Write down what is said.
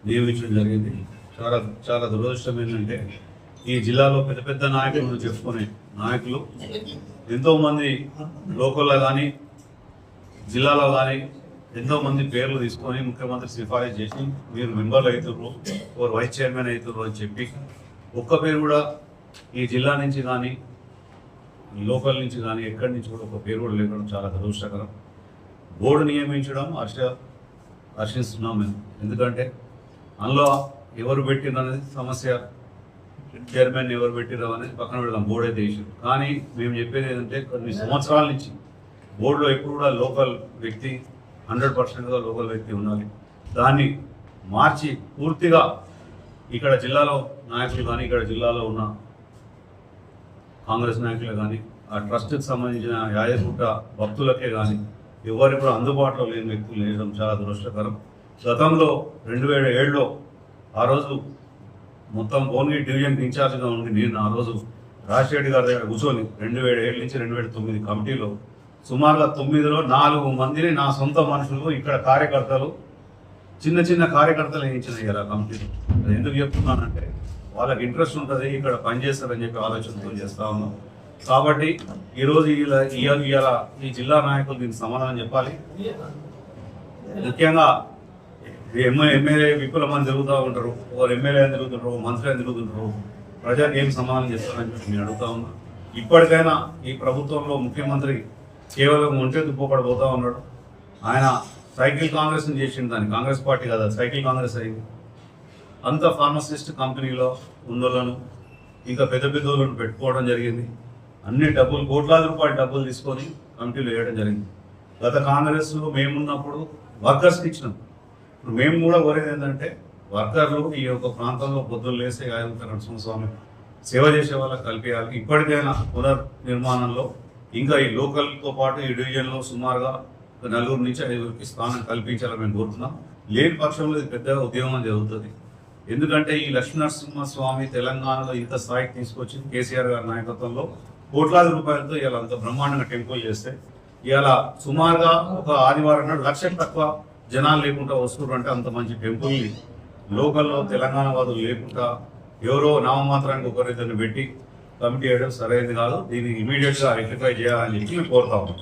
నియమించడం జరిగింది. చాలా చాలా దురదృష్టం ఏంటంటే ఈ జిల్లాలో పెద్ద పెద్ద నాయకులు చెప్పుకునే నాయకులు ఎంతోమంది లోకల్లో కానీ జిల్లాలో కానీ ఎంతోమంది పేర్లు తీసుకొని ముఖ్యమంత్రి సిఫారసు చేసి మీరు మెంబర్లు అవుతుర్రు, ఓరు వైస్ చైర్మన్ అవుతుర్రు అని చెప్పి ఒక్క పేరు కూడా ఈ జిల్లా నుంచి కానీ ఈ లోకల్ నుంచి కానీ ఎక్కడి నుంచి కూడా ఒక పేరు కూడా లేకుండా చాలా దురదృష్టకరం. బోర్డు నియమించడం హర్షిస్తున్నాం మేము. ఎందుకంటే అందులో ఎవరు పెట్టిరనేది సమస్య, చైర్మన్ ఎవరు పెట్టిరో అనేది పక్కన పెడదాం, బోర్డు అయితే ఇష్యూ. కానీ మేము చెప్పేది ఏంటంటే కొన్ని సంవత్సరాల నుంచి బోర్డులో ఎప్పుడు కూడా లోకల్ వ్యక్తి 100%గా లోకల్ వ్యక్తి ఉండాలి. దాన్ని మార్చి పూర్తిగా ఇక్కడ జిల్లాలో నాయకులు కానీ ఇక్కడ జిల్లాలో ఉన్న కాంగ్రెస్ నాయకులు కానీ ఆ ట్రస్ట్కి సంబంధించిన యాదగిరిగుట్ట భక్తులకే కానీ ఎవరు కూడా అందుబాటులో లేని వ్యక్తులు లేడం చాలా దురదృష్టకరం. గతంలో 2007లో ఆ రోజు మొత్తం భువనగిరి డివిజన్కి ఇన్ఛార్జ్గా ఉండి నేను ఆ రోజు రాజశేఖర్ గారి దగ్గర కూర్చొని 2007 నుంచి 2009 కమిటీలో సుమారుగా 9లో 4 మందిని నా సొంత మనుషులు ఇక్కడ కార్యకర్తలు చిన్న చిన్న కార్యకర్తలు వేయించిన ఇలా కమిటీలో. అది ఎందుకు చెప్తున్నానంటే వాళ్ళకి ఇంట్రెస్ట్ ఉంటుంది, ఇక్కడ పనిచేస్తారని చెప్పి ఆలోచనతో చేస్తా ఉన్నాం. కాబట్టి ఈరోజు ఇలా ఈ జిల్లా నాయకులు దీనికి సమాధానం చెప్పాలి. ముఖ్యంగా ఎమ్మెల్యే విపుల మంది తిరుగుతూ ఉంటారు, ఒకరు ఎమ్మెల్యే అని తిరుగుతుంటారు, మంత్రి అని తిరుగుతుంటారు, ప్రజలకు ఏం సమాధానం చేస్తారని చెప్పి నేను అడుగుతా ఉన్నా. ఇప్పటికైనా ఈ ప్రభుత్వంలో ముఖ్యమంత్రి కేవలం ఒంటెత్తు పోకడబోతా ఉన్నాడు. ఆయన సైకిల్ కాంగ్రెస్ని చేసిండు, దాన్ని కాంగ్రెస్ పార్టీ కదా సైకిల్ కాంగ్రెస్ అయింది. అంత ఫార్మసిస్ట్ కంపెనీలో ఉన్నోళ్ళను ఇంకా పెద్ద పెద్దోళ్ళను పెట్టుకోవడం జరిగింది. అన్ని డబ్బులు కోట్లాది రూపాయల డబ్బులు తీసుకొని కమిటీలు వేయడం జరిగింది. గత కాంగ్రెస్లో మేమున్నప్పుడు వర్కర్స్కి ఇచ్చినాం. ఇప్పుడు మేము కూడా కోరేది ఏంటంటే వర్కర్లు ఈ యొక్క ప్రాంతంలో పొద్దున్న లేసే గాయత్రి నరసింహస్వామి సేవ చేసే వాళ్ళకి కల్పించాలి. ఇప్పటికైనా పునర్నిర్మాణంలో ఇంకా ఈ లోకల్తో పాటు ఈ డివిజన్లో సుమారుగా 4 నుంచి 5 స్థానం కల్పించాలని మేము కోరుతున్నాం. లేని పక్షంలో ఇది పెద్ద ఉద్యమం జరుగుతుంది. ఎందుకంటే ఈ లక్ష్మీనరసింహస్వామి తెలంగాణలో ఇంత స్థాయికి తీసుకొచ్చి కేసీఆర్ గారి నాయకత్వంలో కోట్లాది రూపాయలతో ఇలా అంత బ్రహ్మాండంగా టెంపుల్ చేస్తే ఇలా సుమారుగా ఒక ఆదివారం నాడు 1,00,000 తక్కువ జనాలు లేకుండా వస్తున్నారు. అంటే అంత మంచి టెంపుల్ని లోకల్లో తెలంగాణ వాదులు లేకుండా ఎవరో నామమాత్రానికి ఒకరిద్దరిని పెట్టి కమిటీ వేయడం సరైనది కాదు. దీన్ని ఇమీడియట్గా రెక్టిఫై చేయాలని చెప్పి మేము కోరుతా ఉన్నాం.